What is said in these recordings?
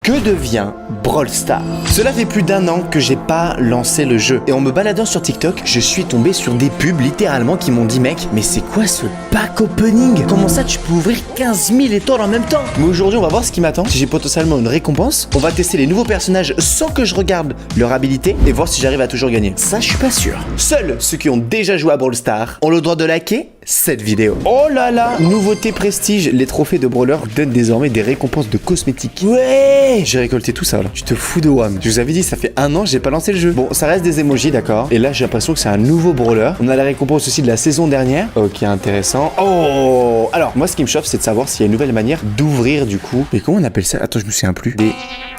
Que devient Brawl Stars? Cela fait plus d'1 an que j'ai pas lancé le jeu. Et en me baladant sur TikTok, je suis tombé sur des pubs littéralement qui m'ont dit mec, mais c'est quoi ce pack opening? Comment ça tu peux ouvrir 15 000 étoiles en même temps? Mais aujourd'hui on va voir ce qui m'attend. Si j'ai potentiellement une récompense, on va tester les nouveaux personnages sans que je regarde leur habilité et voir si j'arrive à toujours gagner. Ça je suis pas sûr. Seuls ceux qui ont déjà joué à Brawl Stars ont le droit de liker cette vidéo. Oh là là, nouveauté prestige, les trophées de brawler donnent désormais des récompenses de cosmétiques. Ouais, j'ai récolté tout ça là. Tu te fous de WAM. Je vous avais dit, ça fait 1 an que j'ai pas lancé le jeu. Bon, ça reste des emojis, d'accord. Et là, j'ai l'impression que c'est un nouveau brawler. On a la récompense aussi de la saison dernière. Ok, intéressant. Oh, alors, moi, ce qui me chauffe, c'est de savoir s'il y a une nouvelle manière d'ouvrir du coup. Mais comment on appelle ça? Attends, je me souviens plus.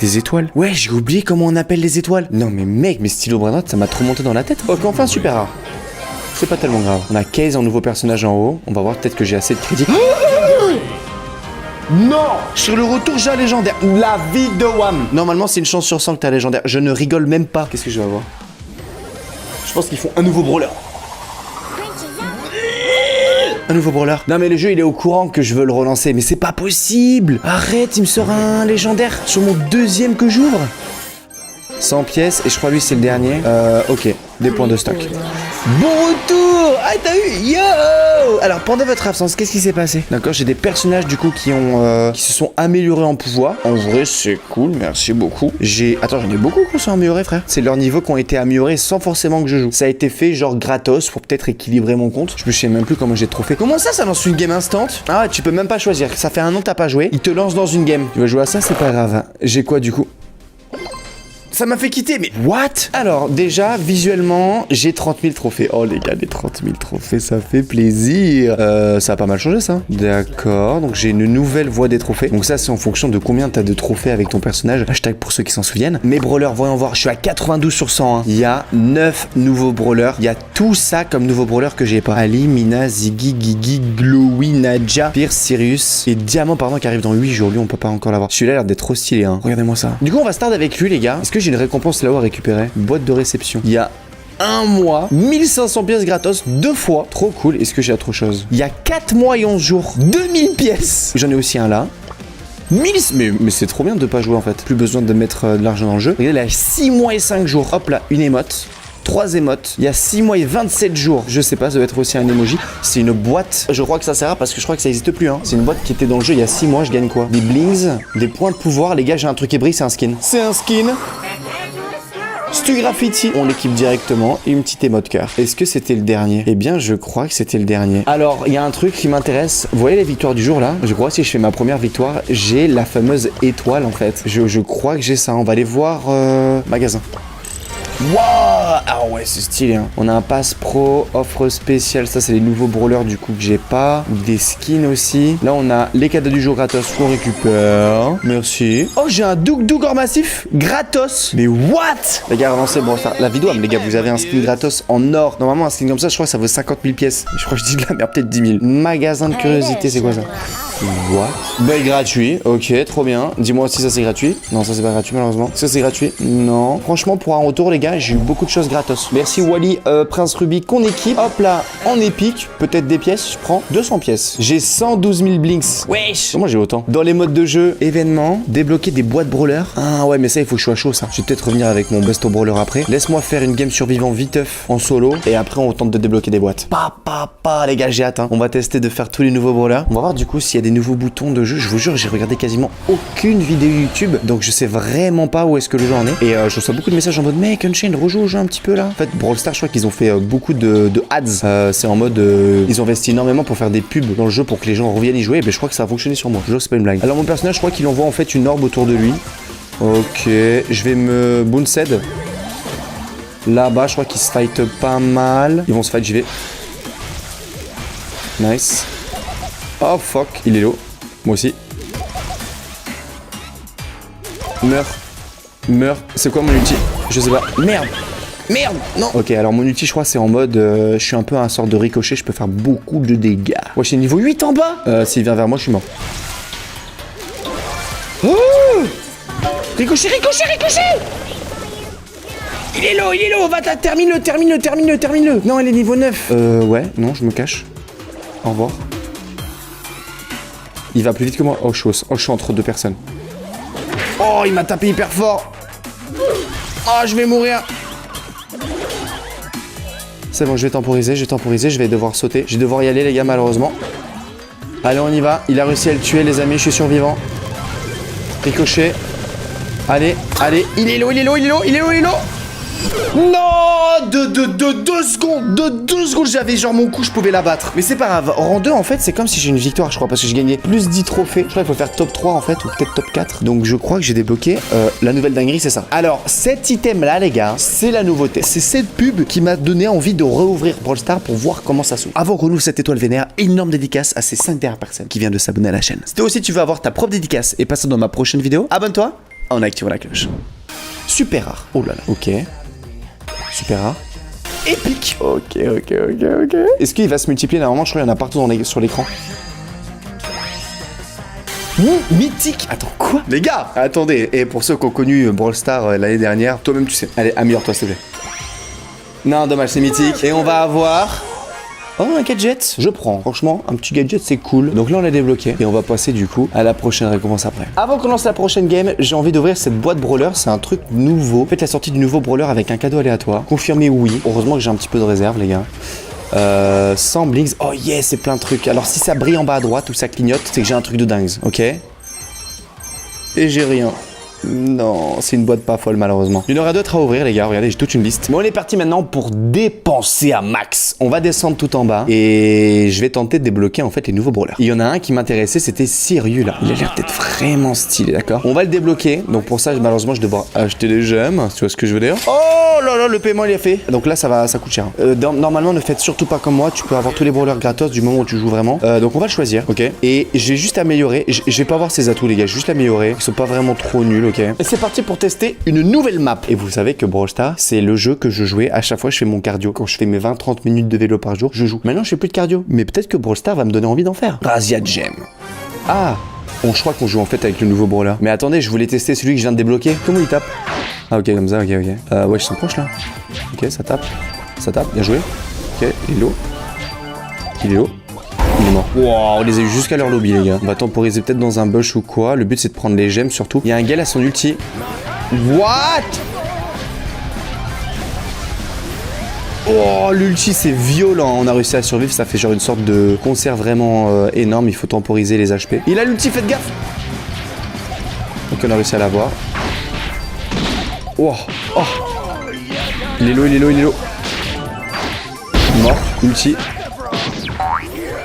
Des étoiles. Ouais, j'ai oublié comment on appelle les étoiles. Non, mais mec, mes stylos Brandon, ça m'a trop monté dans la tête. Ok, enfin, super rare. C'est pas tellement grave. On a 15 en nouveau personnage en haut. On va voir peut-être que j'ai assez de crédits. Non! Sur le retour, j'ai un légendaire. La vie de WAM. Normalement, c'est une chance sur 100 que t'as un légendaire. Je ne rigole même pas. Qu'est-ce que je vais avoir? Je pense qu'ils font un nouveau brawler. Un nouveau brawler. Non mais le jeu il est au courant que je veux le relancer. Mais c'est pas possible. Arrête, il me sort un légendaire sur mon deuxième que j'ouvre. 100 pièces et je crois lui c'est le dernier. Ok, des points de stock. Bon retour! Ah t'as eu? Yo! Alors pendant votre absence, qu'est-ce qui s'est passé? D'accord, j'ai des personnages du coup qui se sont améliorés en pouvoir. En vrai c'est cool, merci beaucoup. Attends, j'en ai beaucoup qui sont améliorés frère. C'est leurs niveaux qui ont été améliorés sans forcément que je joue. Ça a été fait genre gratos pour peut-être équilibrer mon compte. Je me sais même plus comment j'ai trop fait. Comment ça lance une game instant? Ah tu peux même pas choisir. Ça fait 1 an que t'as pas joué. Il te lance dans une game. Tu veux jouer à ça? C'est pas grave. J'ai quoi du coup? Ça m'a fait quitter, mais what? Alors, déjà, visuellement, j'ai 30 000 trophées. Oh, les gars, les 30 000 trophées, ça fait plaisir. Ça a pas mal changé, ça. D'accord, donc j'ai une nouvelle voie des trophées. Donc ça, c'est en fonction de combien t'as de trophées avec ton personnage. Hashtag pour ceux qui s'en souviennent. Mes brawlers, voyons voir, je suis à 92 sur 100. Hein. Il y a 9 nouveaux brawlers. Il y a tout ça comme nouveaux brawlers que j'ai pas. Ali, Mina, Ziggy, Gigi, Glowy, Nadja, Pierce, Sirius et Diamant, pardon, qui arrive dans 8 jours. Lui, on peut pas encore l'avoir. Celui-là a l'air d'être trop stylé, hein. Regardez-moi ça. Du coup, on va start avec lui, les gars. Est-ce que j'ai une récompense là-haut à récupérer? Boîte de réception. Il y a 1 mois, 1500 pièces gratos 2 fois. Trop cool. Est-ce que j'ai autre chose? Il y a 4 mois et 11 jours, 2000 pièces. J'en ai aussi un là. 1000. Mais c'est trop bien de pas jouer en fait. Plus besoin de mettre de l'argent dans le jeu. Regardez, il y a 6 mois et 5 jours. Hop là, une émote. 3 émotes. Il y a 6 mois et 27 jours. Je sais pas, ça doit être aussi un emoji. C'est une boîte. Je crois que ça sert à parce que je crois que ça existe plus. Hein. C'est une boîte qui était dans le jeu il y a 6 mois. Je gagne quoi? Des blings, des points de pouvoir. Les gars, j'ai un truc qui brille, c'est un skin. C'est un skin. Stu Graffiti, on l'équipe directement et une petite émote cœur. Est-ce que c'était le dernier? Eh bien, je crois que c'était le dernier. Alors, il y a un truc qui m'intéresse. Vous voyez les victoires du jour là? Je crois que si je fais ma première victoire, j'ai la fameuse étoile en fait. Je crois que j'ai ça. On va aller voir magasin. Waouh! Ah ouais, c'est stylé. Hein. On a un pass pro, offre spéciale. Ça, c'est les nouveaux brawlers du coup que j'ai pas. Des skins aussi. Là, on a les cadeaux du jour gratos qu'on récupère. Merci. Oh, j'ai un Doug or massif gratos. Mais what? Les gars, avancez. Bon, ça, la vidéo, mais les gars, vous avez un skin gratos en or. Normalement, un skin comme ça, je crois que ça vaut 50 000 pièces. Je crois que je dis de la merde, peut-être 10 000. Magasin de curiosité, c'est quoi ça? What? Bah, gratuit. Ok, trop bien. Dis-moi si ça c'est gratuit. Non, ça c'est pas gratuit malheureusement. Ça c'est gratuit. Non. Franchement, pour un retour, les gars, j'ai eu beaucoup de choses gratos. Merci Wally, Prince Ruby, qu'on équipe. Hop là, en épique. Peut-être des pièces. Je prends 200 pièces. J'ai 112 000 blinks. Wesh. Comment j'ai autant? Dans les modes de jeu, événements, débloquer des boîtes brawler. Ah ouais, mais ça, il faut que je sois chaud, ça. Je vais peut-être revenir avec mon besto brawler après. Laisse-moi faire une game survivant viteuf en solo. Et après, on tente de débloquer des boîtes. Les gars, j'ai hâte. Hein. On va tester de faire tous les nouveaux brawlers. On va voir du coup s'il y a des nouveaux boutons de jeu. Je vous jure, j'ai regardé quasiment aucune vidéo YouTube. Donc, je sais vraiment pas où est-ce que le jeu en est. Et je reçois beaucoup de messages en mode, mec, Unchained, rejoue au jeu un petit peu là. En fait, Brawl Stars, je crois qu'ils ont fait beaucoup de ads. C'est en mode, ils ont investi énormément pour faire des pubs dans le jeu pour que les gens reviennent y jouer. Et ben, je crois que ça a fonctionné sur moi. Je jure, c'est pas une blague. Alors, mon personnage, je crois qu'il envoie en fait une orbe autour de lui. Ok, je vais me Bounced. Là-bas, je crois qu'ils se fight pas mal. Ils vont se fight, j'y vais. Nice. Oh fuck, il est low. Moi aussi. Meurs. C'est quoi mon ulti? Je sais pas. Merde. Non. Ok, alors mon ulti, je crois, c'est en mode... je suis un peu un sort de ricochet. Je peux faire beaucoup de dégâts. Ouais, c'est niveau 8 en bas. S'il vient vers moi, je suis mort. Oh! Ricochet! Il est low. Va, termine-le. Non, elle est niveau 9. Ouais, non, je me cache. Au revoir. Il va plus vite que moi. Oh, je suis entre deux personnes. Oh, il m'a tapé hyper fort. Oh, je vais mourir. C'est bon, je vais temporiser, je vais devoir sauter. Je vais devoir y aller, les gars, malheureusement. Allez, on y va. Il a réussi à le tuer, les amis, je suis survivant. Ricochet. Allez, allez. Il est low, il est low, il est low, il est low, il est low. Non, de 2 secondes, de 2 secondes, j'avais genre mon coup, je pouvais l'abattre. Mais c'est pas grave, rang 2 en fait, c'est comme si j'ai une victoire, je crois, parce que j'ai gagné plus 10 trophées. Je crois qu'il faut faire top 3 en fait, ou peut-être top 4. Donc je crois que j'ai débloqué la nouvelle dinguerie, c'est ça. Alors, cet item là, les gars, c'est la nouveauté. C'est cette pub qui m'a donné envie de rouvrir Brawl Stars pour voir comment ça s'ouvre. Avant qu'on ouvre cette étoile vénère, énorme dédicace à ces 5 dernières personnes qui viennent de s'abonner à la chaîne. Si toi aussi tu veux avoir ta propre dédicace et passer dans ma prochaine vidéo, abonne-toi en activant la cloche. Super rare. Oh là là, ok. Super rare. Épique. Ok. Est-ce qu'il va se multiplier? Normalement, je crois qu'il y en a partout sur l'écran. Mythique. Attends, quoi? Les gars, attendez. Et pour ceux qui ont connu Brawl Stars l'année dernière, toi-même tu sais. Allez, améliore-toi s'il te plaît. Non, dommage, c'est mythique. Et on va avoir... Oh, un gadget, je prends. Franchement, un petit gadget, c'est cool. Donc là, on l'a débloqué. Et on va passer du coup à la prochaine récompense après. Avant qu'on lance la prochaine game, j'ai envie d'ouvrir cette boîte brawler. C'est un truc nouveau. Faites la sortie du nouveau brawler avec un cadeau aléatoire. Confirmez oui. Heureusement que j'ai un petit peu de réserve, les gars. Sans blinks. Oh yes, c'est plein de trucs. Alors si ça brille en bas à droite ou ça clignote, c'est que j'ai un truc de dingue. Ok. Et j'ai rien. Non, c'est une boîte pas folle malheureusement. Il y en aura d'autres à ouvrir les gars, regardez, j'ai toute une liste. Mais on est parti maintenant pour dépenser à max. On va descendre tout en bas et je vais tenter de débloquer en fait les nouveaux brawlers. Il y en a un qui m'intéressait, c'était Sirius là. Il a l'air d'être vraiment stylé, d'accord? On va le débloquer, donc pour ça malheureusement je vais devoir acheter des gemmes, tu vois ce que je veux dire? Oh là là, le paiement il est fait. Donc là ça coûte cher. Normalement ne faites surtout pas comme moi, tu peux avoir tous les brawlers gratos du moment où tu joues vraiment. Donc on va le choisir, ok? Et j'ai juste amélioré, je vais pas voir ses atouts les gars, j'ai juste l'améliorer. Ils sont pas vraiment trop nuls. Ok. Et c'est parti pour tester une nouvelle map. Et vous savez que Brawl Stars, c'est le jeu que je jouais à chaque fois que je fais mon cardio. Quand je fais mes 20-30 minutes de vélo par jour, je joue. Maintenant, je fais plus de cardio. Mais peut-être que Brawl Stars va me donner envie d'en faire. Razia Gem. Ah, je crois qu'on joue en fait avec le nouveau brawler. Mais attendez, je voulais tester celui que je viens de débloquer. Comment il tape? Ah, ok, comme ça, ok. Ouais, je s'en proche là. Ok, ça tape. Ça tape, bien joué. Ok, il est low. Il est low. Il est mort. Wow, on les a eu jusqu'à leur lobby, les gars. On va temporiser peut-être dans un bush ou quoi. Le but, c'est de prendre les gemmes surtout. Il y a un gars à son ulti. What? Oh, l'ulti, c'est violent. On a réussi à survivre. Ça fait genre une sorte de concert vraiment énorme. Il faut temporiser les HP. Il a l'ulti, faites gaffe. Ok, on a réussi à l'avoir. Oh. Il est low. Mort. Ulti.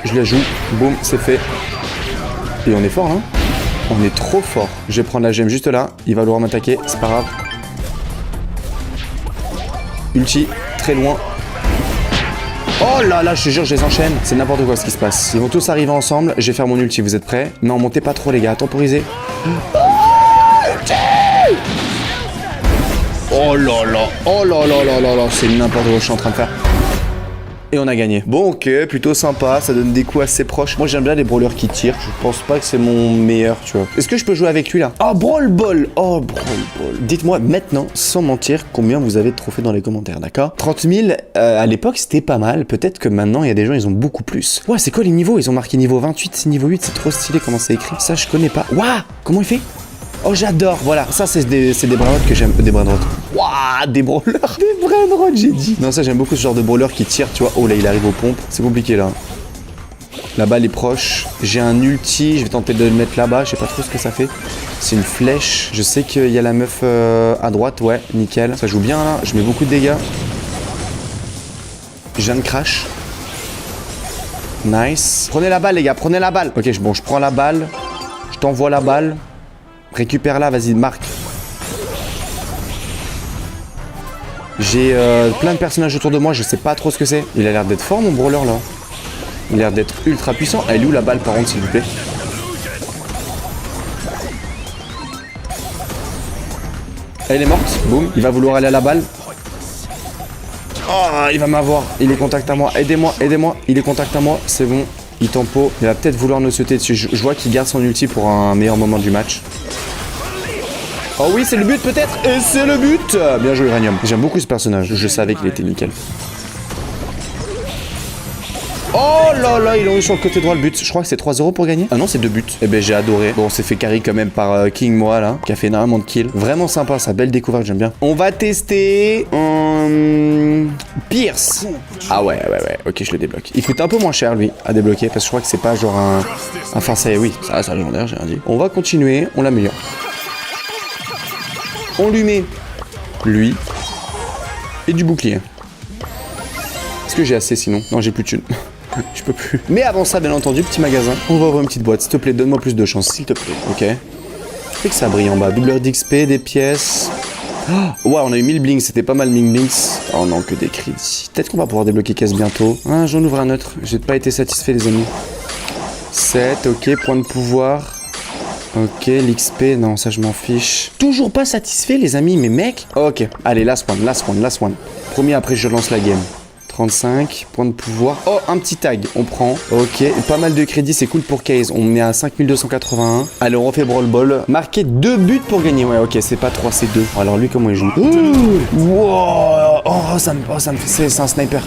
Je la joue, boum, c'est fait. Et on est fort, hein? On est trop fort. Je vais prendre la gemme juste là. Il va vouloir m'attaquer, c'est pas grave. Ulti, très loin. Oh là là, je te jure, je les enchaîne. C'est n'importe quoi ce qui se passe. Ils vont tous arriver ensemble. Je vais faire mon ulti, vous êtes prêts? Non, montez pas trop, les gars. Temporisez. Oh là là, c'est n'importe quoi que je suis en train de faire. Et on a gagné. Bon, ok, plutôt sympa, ça donne des coups assez proches. Moi, j'aime bien les brawlers qui tirent. Je pense pas que c'est mon meilleur, tu vois. Est-ce que je peux jouer avec lui, là? Oh, Brawl Ball. Dites-moi maintenant, sans mentir, combien vous avez de trophées dans les commentaires, d'accord? 30 000, à l'époque, c'était pas mal. Peut-être que maintenant, il y a des gens, ils ont beaucoup plus. Ouais, c'est quoi les niveaux? Ils ont marqué niveau 28, c'est niveau 8, c'est trop stylé comment c'est écrit. Ça, je connais pas. Waouh, comment il fait? Oh, j'adore, voilà. Ça, c'est des brainrots que j'aime. Des brainrots. Waouh, des brawlers. Des brainrots, j'ai dit. Non, ça, j'aime beaucoup ce genre de brawler qui tire, tu vois. Oh, là, il arrive aux pompes. C'est compliqué, là. La balle est proche. J'ai un ulti. Je vais tenter de le mettre là-bas. Je sais pas trop ce que ça fait. C'est une flèche. Je sais qu'il y a la meuf à droite. Ouais, nickel. Ça joue bien, là. Je mets beaucoup de dégâts. Je viens de crash. Nice. Prenez la balle, les gars. Prenez la balle. Ok, bon, je prends la balle. Je t'envoie la balle. Récupère-la, vas-y, marque. J'ai plein de personnages autour de moi, je sais pas trop ce que c'est. Il a l'air d'être fort, mon brawler, là. Il a l'air d'être ultra puissant. Elle est où la balle, par contre, s'il vous plaît? Elle est morte, boum. Il va vouloir aller à la balle. Oh, il va m'avoir. Il est contact à moi. Aidez-moi. Il est contact à moi, c'est bon. Il tempo. Il va peut-être vouloir nous sauter dessus. Je vois qu'il garde son ulti pour un meilleur moment du match. Oh oui, c'est le but peut-être. Et c'est le but. Bien joué, Uranium. J'aime beaucoup ce personnage. Je savais qu'il était nickel. Oh là là, ils l'ont eu sur le côté droit le but. Je crois que c'est 3-0 pour gagner. Ah non, c'est 2 buts. Eh ben, j'ai adoré. Bon, on s'est fait carry quand même par King moi là, qui a fait énormément de kills. Vraiment sympa, ça. Belle découverte, j'aime bien. On va tester Pierce. Ah ouais. Ok, je le débloque. Il coûte un peu moins cher lui à débloquer parce que je crois que c'est pas genre un. Enfin, ça, oui, ça reste un légendaire, j'ai rien dit. On va continuer, on l'améliore. On lui met lui et du bouclier. Est-ce que j'ai assez sinon? Non, j'ai plus de thunes. Je peux plus. Mais avant ça, bien entendu, petit magasin. On va ouvrir une petite boîte. S'il te plaît, donne-moi plus de chance, s'il te plaît. Ok. C'est que ça brille en bas. Doubleur d'XP, des pièces. Oh, ouais, on a eu 1000 blinks. C'était pas mal 1000 blinks. Oh non, que des crédits. Peut-être qu'on va pouvoir débloquer caisse bientôt. Ah, j'en ouvre un autre. J'ai pas été satisfait, les amis. 7, ok. Point de pouvoir. Ok, l'XP, non, ça je m'en fiche. Toujours pas satisfait, les amis, mais mec. Ok, allez, last one. Premier, après je lance la game. 35, point de pouvoir. Oh, un petit tag, on prend. Ok, pas mal de crédits, c'est cool pour Case. On est à 5281. Allez, on refait Brawl Ball. Marquer 2 buts pour gagner. Ouais, ok, c'est pas 3, c'est 2. Alors lui, comment il joue? Wow. Oh, ça me fait... C'est un sniper.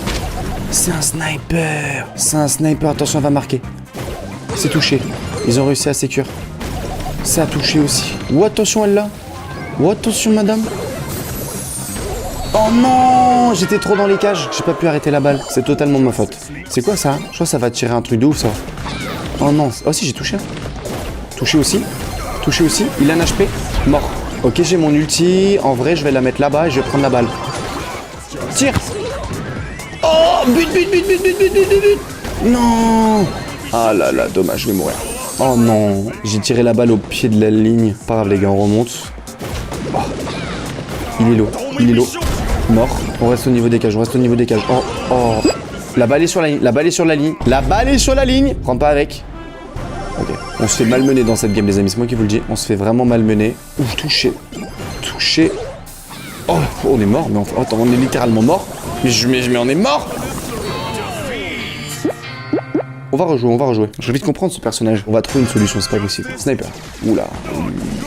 C'est un sniper. Attention, elle va marquer. C'est touché. Ils ont réussi à sécure. Ça a touché aussi. Oh, attention, elle là. Oh, attention, madame. Oh non, j'étais trop dans les cages. J'ai pas pu arrêter la balle. C'est totalement de ma faute. C'est quoi ça? Je crois que ça va tirer un truc de ouf, ça. Oh non. Oh si, j'ai touché. Touché aussi. Il a un HP. Mort. Ok, j'ai mon ulti. En vrai, je vais la mettre là-bas et je vais prendre la balle. Tire. Oh, but. Non. Ah là là, dommage, je vais mourir. Oh non, j'ai tiré la balle au pied de la ligne. Pas grave les gars, on remonte. Oh. Il est low. Mort. On reste au niveau des cages, Oh. La balle est sur la ligne. Prends pas avec. Ok. On se fait malmener dans cette game les amis, c'est moi qui vous le dis. On se fait vraiment malmener. Ouf, touché. Oh, on est mort, mais attends, on est littéralement mort. Mais on est mort. On va rejouer. Je vais vite comprendre ce personnage. On va trouver une solution, c'est pas possible. Sniper. Oula.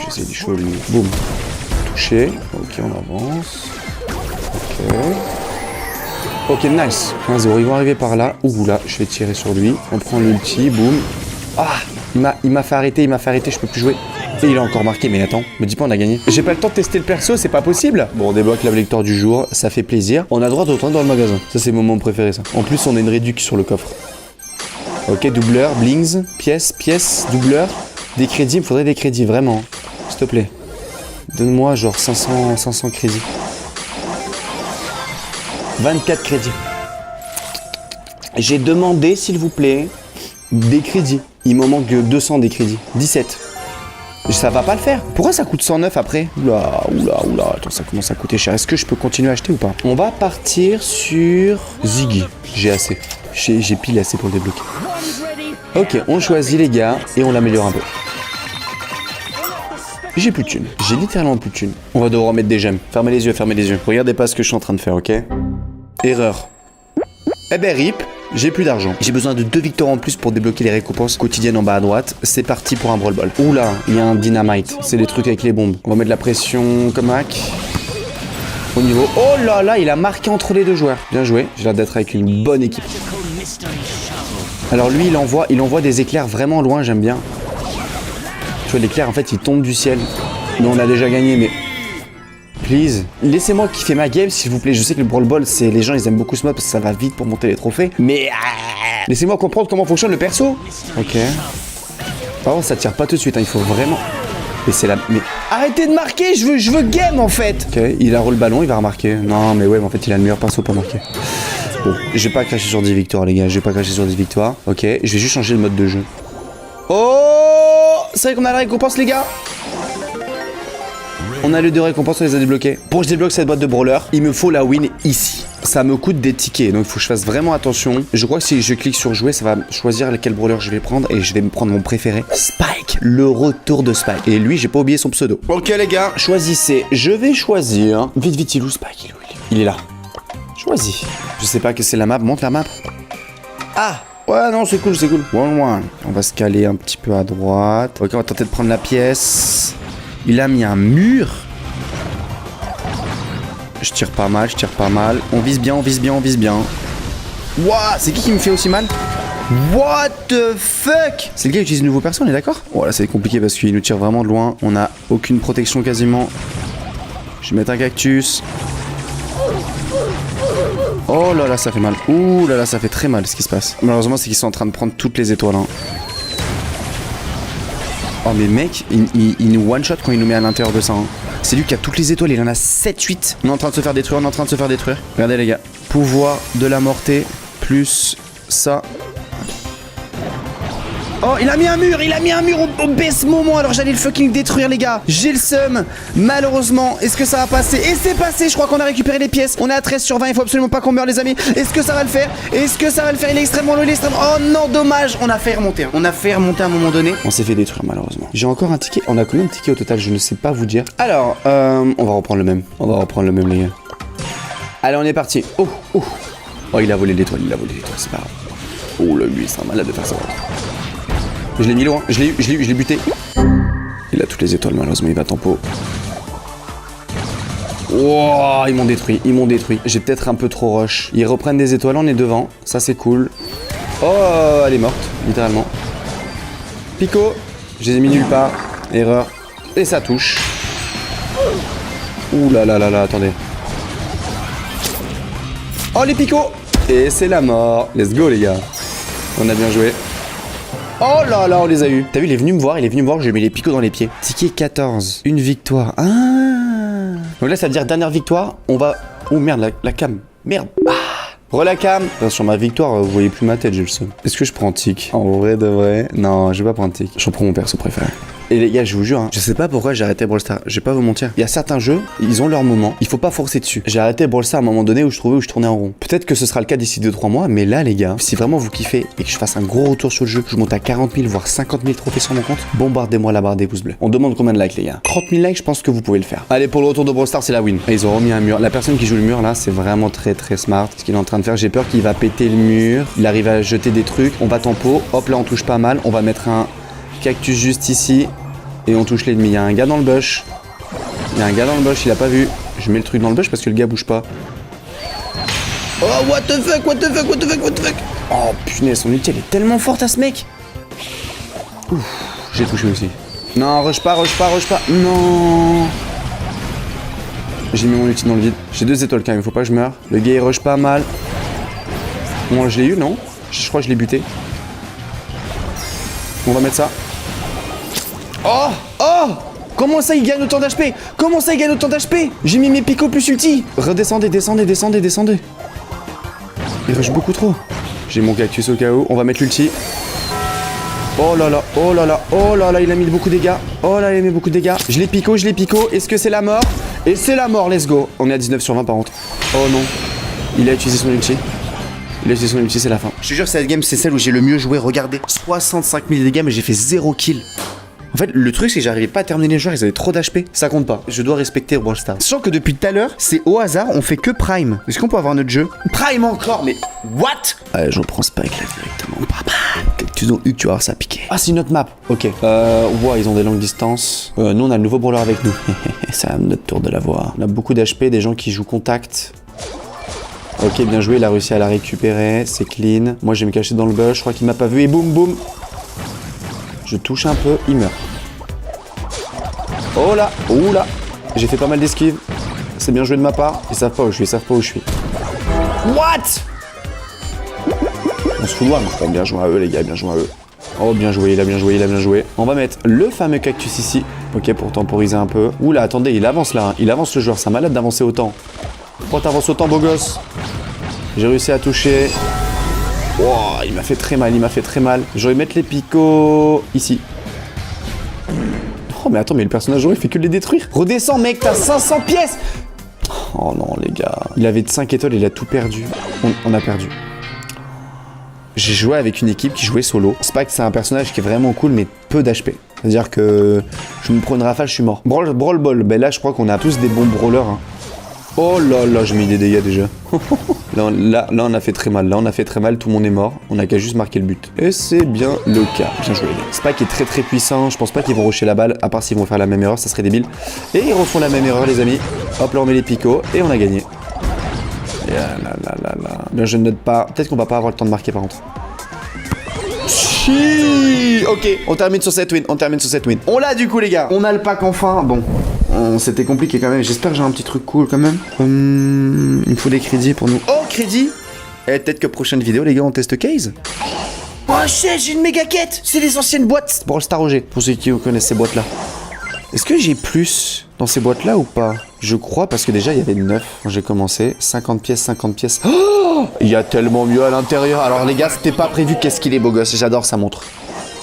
J'essaie du chaud, lui. Boum. Touché. Ok, on avance. Ok, nice. 1-0. Ils vont arriver par là. Ouh là, je vais tirer sur lui. On prend l'ulti. Boum. Ah, il m'a fait arrêter. Je peux plus jouer. Et il a encore marqué. Mais attends, me dis pas on a gagné. J'ai pas le temps de tester le perso, c'est pas possible. Bon, on débloque la victoire du jour. Ça fait plaisir. On a droit de retourner dans le magasin. Ça, c'est mon moment préféré, ça. En plus, on a une réduc sur le coffre. Ok, doubleur, blings, pièce, doubleur. Des crédits, il me faudrait des crédits, vraiment. S'il te plaît. Donne-moi genre 500 crédits. 24 crédits. J'ai demandé, s'il vous plaît, des crédits. Il m'en manque 200 des crédits. 17. Ça va pas le faire. Pourquoi ça coûte 109 après? Oula. Attends, ça commence à coûter cher. Est-ce que je peux continuer à acheter ou pas? On va partir sur Ziggy. J'ai assez. J'ai pile assez pour le débloquer. Ok, on choisit les gars et on l'améliore un peu. J'ai plus de thunes. J'ai littéralement plus de thunes. On va devoir mettre des gemmes. Fermez les yeux. Regardez pas ce que je suis en train de faire, ok? Erreur. Eh ben rip, j'ai plus d'argent. J'ai besoin de 2 victoires en plus pour débloquer les récompenses quotidiennes en bas à droite. C'est parti pour un Brawl Ball. Oula, il y a un dynamite. C'est les trucs avec les bombes. On va mettre la pression comme hack. Au niveau... Oh là là, il a marqué entre les deux joueurs. Bien joué, j'ai l'air d'être avec une bonne équipe. Alors lui, il envoie des éclairs vraiment loin, j'aime bien. Tu vois, l'éclair, en fait, il tombe du ciel. Mais on a déjà gagné, mais... Please, laissez-moi kiffer ma game, s'il vous plaît. Je sais que le Brawl Ball, c'est les gens, ils aiment beaucoup ce mode parce que ça va vite pour monter les trophées. Mais... laissez-moi comprendre comment fonctionne le perso. Ok. Par contre, ça tire pas tout de suite, hein. Il faut vraiment... Mais c'est la... Mais... Arrêtez de marquer, je veux game, en fait. Ok, il a roule le ballon, il va remarquer. Non, mais ouais, mais en fait, il a le meilleur pinceau pour marquer. Bon, je vais pas cracher sur 10 victoires, les gars. Ok, je vais juste changer le mode de jeu. Oh, c'est vrai qu'on a la récompense, les gars. On a les 2 récompenses, on les a débloquées. Pour que je débloque cette boîte de brawler, il me faut la win ici. Ça me coûte des tickets, donc il faut que je fasse vraiment attention. Je crois que si je clique sur jouer, ça va choisir lequel brawler je vais prendre. Et je vais me prendre mon préféré, Spike. Le retour de Spike. Et lui, j'ai pas oublié son pseudo. Ok, les gars, choisissez. Je vais choisir... Vite, il est où Spike? Il est là. Choisis. Je sais pas que c'est la map. Monte la map. Ah! Ouais, non, c'est cool. One. On va se caler un petit peu à droite. Ok, on va tenter de prendre la pièce. Il a mis un mur. Je tire pas mal. On vise bien. Ouah, c'est qui me fait aussi mal? What the fuck? C'est le gars qui utilise une nouvelle personne, on est d'accord? Oh là, c'est compliqué parce qu'il nous tire vraiment de loin. On a aucune protection quasiment. Je vais mettre un cactus. Oh là là, ça fait mal. Ouh là là, ça fait très mal ce qui se passe. Malheureusement, c'est qu'ils sont en train de prendre toutes les étoiles. Hein. Oh mais mec, il nous one-shot quand il nous met à l'intérieur de ça. Hein. C'est lui qui a toutes les étoiles, il en a 7-8. On est en train de se faire détruire, on est en train de se faire détruire. Regardez les gars. Pouvoir de la mortée, plus ça. Oh, il a mis un mur au best moment alors j'allais le fucking détruire les gars. J'ai le seum. Malheureusement, est-ce que ça va passer? Et c'est passé, je crois qu'on a récupéré les pièces. On est à 13 sur 20, il faut absolument pas qu'on meure les amis. Est-ce que ça va le faire? Est-ce que ça va le faire? Il est extrêmement loin, il est extrêmement... Oh non, dommage, on a fait remonter. On a fait remonter à un moment donné. On s'est fait détruire malheureusement. J'ai encore un ticket. On a combien de tickets au total? Je ne sais pas vous dire. Alors, on va reprendre le même. On va reprendre le même les gars. Allez, on est parti. Oh, oh. Oh, il a volé l'étoile, c'est pas grave. Oh là, lui, c'est un malade de faire ça. Je l'ai mis loin, je l'ai eu, je l'ai buté. Il a toutes les étoiles, malheureusement, il va tempo. Wow, ils m'ont détruit. J'ai peut-être un peu trop rush. Ils reprennent des étoiles, on est devant. Ça, c'est cool. Oh, elle est morte, littéralement. Pico, je les ai mis nulle part. Erreur. Et ça touche. Ouh là là là là, attendez. Oh, les picots. Et c'est la mort. Let's go, les gars. On a bien joué. Oh là là, on les a eu. T'as vu, il est venu me voir, je lui ai mis les picots dans les pieds. Ticket 14, une victoire. Ah. Donc là, ça veut dire dernière victoire. On va... Oh merde, la cam. Merde. Ah. Rela cam. Sur ma victoire, vous voyez plus ma tête, j'ai le seum. Est-ce que je prends tic? En vrai de vrai? Non, je vais pas prendre tic. Je reprends mon perso préféré. Et les gars, je vous jure, hein, je sais pas pourquoi j'ai arrêté Brawl Stars. Je vais pas vous mentir. Il y a certains jeux, ils ont leur moment. Il faut pas forcer dessus. J'ai arrêté Brawl Stars à un moment donné où je tournais en rond. Peut-être que ce sera le cas d'ici 2-3 mois, mais là, les gars, si vraiment vous kiffez et que je fasse un gros retour sur le jeu, je monte à 40 000 voire 50 000 trophées sur mon compte, bombardez-moi la barre des pouces bleus. On demande combien de likes, les gars? 30 000 likes, je pense que vous pouvez le faire. Allez, pour le retour de Brawl Stars, c'est la win. Et ils ont remis un mur. La personne qui joue le mur là, c'est vraiment très smart. Ce qu'il est en train de faire, j'ai peur qu'il va péter le mur. Il arrive à jeter des trucs. On va tempo. Hop, là, on touche pas mal. On va mettre un cactus juste ici. Et on touche l'ennemi. Il y a un gars dans le bush. Il a pas vu. Je mets le truc dans le bush parce que le gars bouge pas. Oh, what the fuck. Oh, punaise, son ulti, elle est tellement forte à ce mec. Ouf, j'ai touché aussi. Non, rush pas. Non. J'ai mis mon ulti dans le vide. J'ai 2 étoiles quand même, faut pas que je meure. Le gars, il rush pas mal. Bon, je l'ai eu, non? Je crois que je l'ai buté. On va mettre ça. Oh! Comment ça il gagne autant d'HP? J'ai mis mes picots plus ulti. Redescendez. Il rush beaucoup trop. J'ai mon cactus au cas où. On va mettre l'ulti. Oh là là, il a mis beaucoup de dégâts. Je l'ai pico. Est-ce que c'est la mort? Et c'est la mort, let's go. On est à 19 sur 20 par contre. Oh non. Il a utilisé son ulti. C'est la fin. Je te jure, cette game, c'est celle où j'ai le mieux joué. Regardez, 65 000 dégâts, mais j'ai fait 0 kill. En fait, le truc, c'est que j'arrivais pas à terminer les joueurs, ils avaient trop d'HP. Ça compte pas. Je dois respecter Brawl Stars. Sachant que depuis tout à l'heure, c'est au hasard, on fait que Prime. Est-ce qu'on peut avoir notre jeu? Prime encore, mais what? Allez, j'en prends Spike là directement. Tu ont eu que tu vas voir ça piquer. Ah, c'est une autre map. Ok. Ouais, ils ont des longues distances. Nous, on a le nouveau brawler avec nous. C'est notre tour de la voir. On a beaucoup d'HP, des gens qui jouent contact. Ok, bien joué, il a réussi à la récupérer. C'est clean. Moi, je vais me cacher dans le bush. Je crois qu'il m'a pas vu et boum. Je touche un peu, il meurt. Oh là, oula. J'ai fait pas mal d'esquives. C'est bien joué de ma part. Ils savent pas où je suis, What? On se fout loin. Bien joué à eux, les gars, Oh, bien joué, il a bien joué. On va mettre le fameux cactus ici. Ok, pour temporiser un peu. Oula, attendez, il avance là. Il avance le joueur, c'est un malade d'avancer autant. Pourquoi t'avances autant, beau gosse? J'ai réussi à toucher. Wow, il m'a fait très mal. J'aurais mettre les picots ici. Oh mais attends, mais le personnage il fait que les détruire. Redescends mec, t'as 500 pièces. Oh non les gars. Il avait 5 étoiles, il a tout perdu. On a perdu. J'ai joué avec une équipe qui jouait solo. Spike c'est un personnage qui est vraiment cool mais peu d'HP. C'est-à-dire que je me prends une rafale, je suis mort. Brawl ball, ben là je crois qu'on a tous des bons brawlers. Hein. Oh là là, j'ai mis des dégâts déjà. là, on a fait très mal. Tout le monde est mort. On a qu'à juste marquer le but. Et c'est bien le cas. Bien joué, les gars. Spike est très puissant. Je pense pas qu'ils vont rusher la balle, à part s'ils vont faire la même erreur, ça serait débile. Et ils refont la même erreur, les amis. Hop, là, on met les picots et on a gagné. Et là. Bien, je ne note pas. Peut-être qu'on va pas avoir le temps de marquer par contre. Chi. Ok, on termine sur cette win, On l'a du coup les gars. On a le pack enfin. Bon, c'était compliqué quand même. J'espère que j'ai un petit truc cool quand même. Il me faut des crédits pour nous. Oh, crédit. Et peut-être que prochaine vidéo les gars on teste case. Oh shit, j'ai une méga quête. C'est les anciennes boîtes. Brawl Star OG, pour ceux qui connaissent ces boîtes là. Est-ce que j'ai plus dans ces boîtes là ou pas? Je crois parce que déjà il y avait 9 quand j'ai commencé. 50 pièces, 50 pièces. Oh, il y a tellement mieux à l'intérieur. Alors les gars, c'était pas prévu. Qu'est-ce qu'il est beau gosse. J'adore sa montre.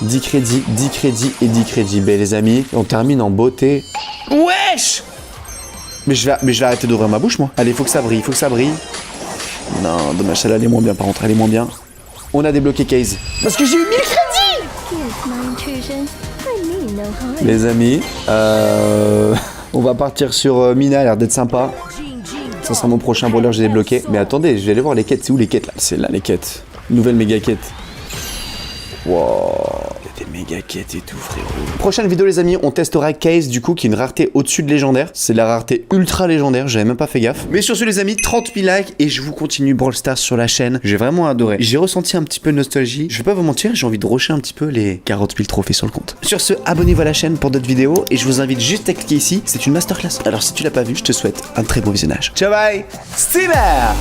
10 crédits, 10 crédits et 10 crédits. Ben les amis, on termine en beauté. Wesh. Mais je vais arrêter d'ouvrir ma bouche moi. Allez, faut que ça brille, Non, dommage, celle-là elle est moins bien par contre, elle est moins bien. On a débloqué case. Parce que j'ai eu 1000 crédits. Les amis, on va partir sur Mina, elle a l'air d'être sympa. Ça sera mon prochain brawler, j'ai débloqué. Mais attendez, je vais aller voir les quêtes. C'est où les quêtes là? C'est là les quêtes. Nouvelle méga quête. Wow. Il y a des méga quêtes et tout, frérot. Prochaine vidéo, les amis, on testera Case, du coup, qui est une rareté au-dessus de légendaire. C'est la rareté ultra légendaire, j'avais même pas fait gaffe. Mais sur ce, les amis, 30 000 likes et je vous continue Brawl Stars sur la chaîne. J'ai vraiment adoré. J'ai ressenti un petit peu de nostalgie. Je vais pas vous mentir, j'ai envie de rusher un petit peu les 40 000 trophées sur le compte. Sur ce, abonnez-vous à la chaîne pour d'autres vidéos et je vous invite juste à cliquer ici. C'est une masterclass. Alors, si tu l'as pas vu, je te souhaite un très bon visionnage. Ciao, bye! Steamer!